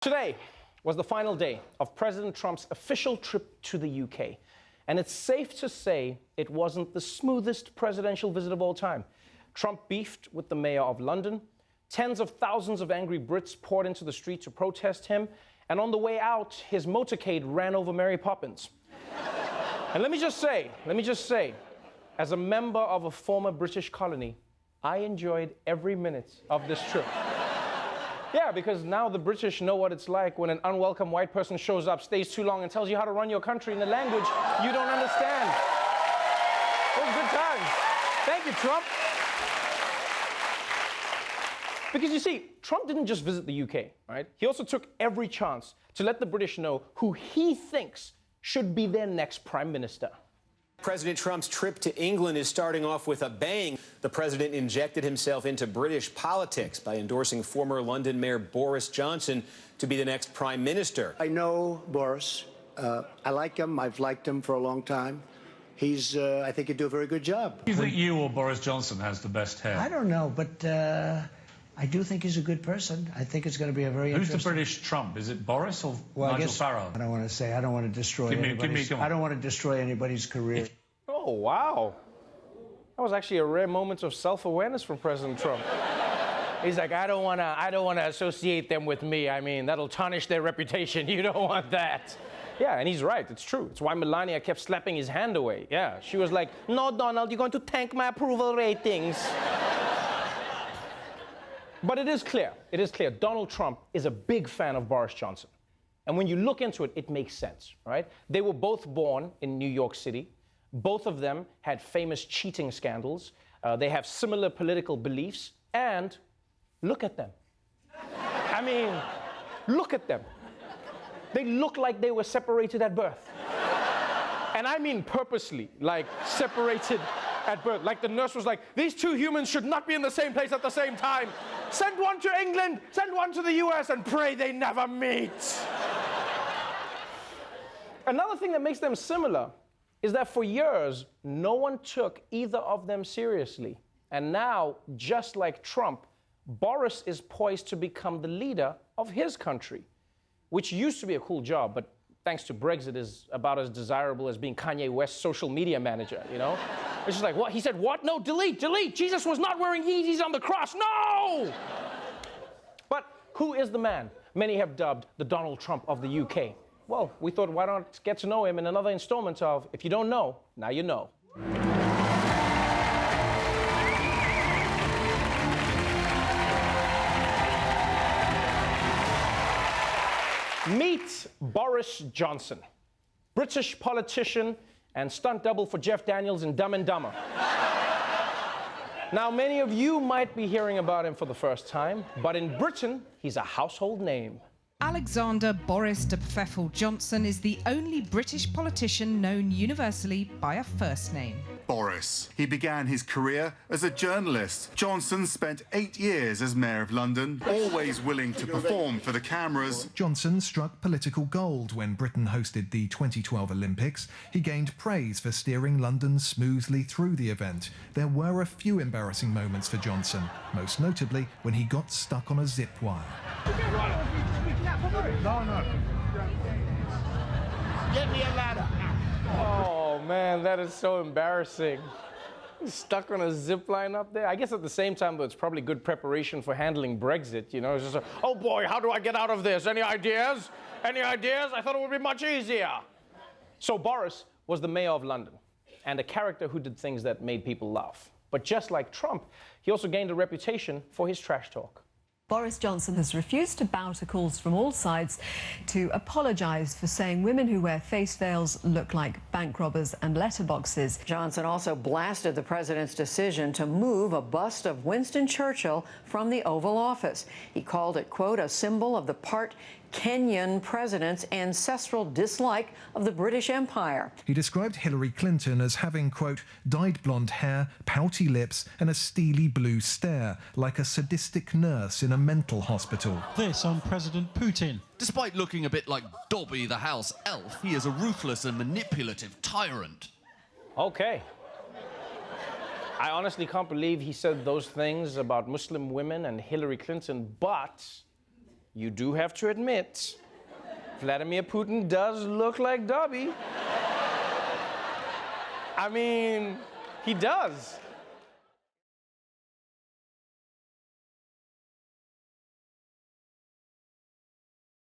Today was the final day of President Trump's official trip to the UK. And it's safe to say it wasn't the smoothest presidential visit of all time. Trump beefed with the mayor of London. Tens of thousands of angry Brits poured into the street to protest him. And on the way out, his motorcade ran over Mary Poppins. And let me just say, as a member of a former British colony, I enjoyed every minute of this trip. Yeah, because now the British know what it's like when an unwelcome white person shows up, stays too long, and tells you how to run your country in a language you don't understand. It was good times. Thank you, Trump. Because you see, Trump didn't just visit the UK, right? He also took every chance to let the British know who he thinks should be their next prime minister. President Trump's trip to England is starting off with a bang. The president injected himself into British politics by endorsing former London Mayor Boris Johnson to be the next prime minister. I know Boris. I like him. I've liked him for a long time. I think he'd do a very good job. Do you think you or Boris Johnson has the best hair? I don't know, but I do think he's a good person. I think it's going to be a very interesting... Who's the British Trump? Is it Boris or Nigel Farage? I don't want to say. I don't want to destroy I don't want to destroy anybody's career. Oh, wow. That was actually a rare moment of self-awareness from President Trump. He's like, I don't want to associate them with me. I mean, that'll tarnish their reputation. You don't want that. Yeah, and he's right. It's true. It's why Melania kept slapping his hand away. Yeah, she was like, no, Donald, you're going to tank my approval ratings. But it is clear, Donald Trump is a big fan of Boris Johnson. And when you look into it, it makes sense, right? They were both born in New York City. Both of them had famous cheating scandals. They have similar political beliefs. And look at them. I mean, look at them. They look like they were separated at birth. And I mean purposely, like separated at birth. Like the nurse was like, these two humans should not be in the same place at the same time. Send one to England, send one to the US, and pray they never meet. Another thing that makes them similar is that for years, no one took either of them seriously. And now, just like Trump, Boris is poised to become the leader of his country, which used to be a cool job, but thanks to Brexit is about as desirable as being Kanye West's social media manager, you know? It's just like, what? He said, what? No, delete. Jesus was not wearing Yeezys on the cross. No! But who is the man many have dubbed the Donald Trump of the UK? Well, we thought, why not get to know him in another installment of If You Don't Know, Now You Know. Meet Boris Johnson, British politician and stunt double for Jeff Daniels in Dumb and Dumber. Now, many of you might be hearing about him for the first time, but in Britain, he's a household name. Alexander Boris de Pfeffel Johnson is the only British politician known universally by a first name. Boris. He began his career as a journalist. Johnson spent 8 years as Mayor of London, always willing to perform for the cameras. Johnson struck political gold when Britain hosted the 2012 Olympics. He gained praise for steering London smoothly through the event. There were a few embarrassing moments for Johnson, most notably when he got stuck on a zip wire. No. Get me a ladder. Oh, man, that is so embarrassing. Stuck on a zip line up there. I guess at the same time, though, it's probably good preparation for handling Brexit, you know? It's just like, oh, boy, how do I get out of this? Any ideas? Any ideas? I thought it would be much easier. So Boris was the mayor of London and a character who did things that made people laugh. But just like Trump, he also gained a reputation for his trash talk. Boris Johnson has refused to bow to calls from all sides to apologise for saying women who wear face veils look like bank robbers and letterboxes. Johnson also blasted the president's decision to move a bust of Winston Churchill from the Oval Office. He called it, quote, a symbol of the part Kenyan president's ancestral dislike of the British Empire. He described Hillary Clinton as having, quote, dyed blonde hair, pouty lips and a steely blue stare, like a sadistic nurse in a mental hospital. This on President Putin. Despite looking a bit like Dobby the house elf, he is a ruthless and manipulative tyrant. Okay. I honestly can't believe he said those things about Muslim women and Hillary Clinton, but you do have to admit, Vladimir Putin does look like Dobby. I mean, he does.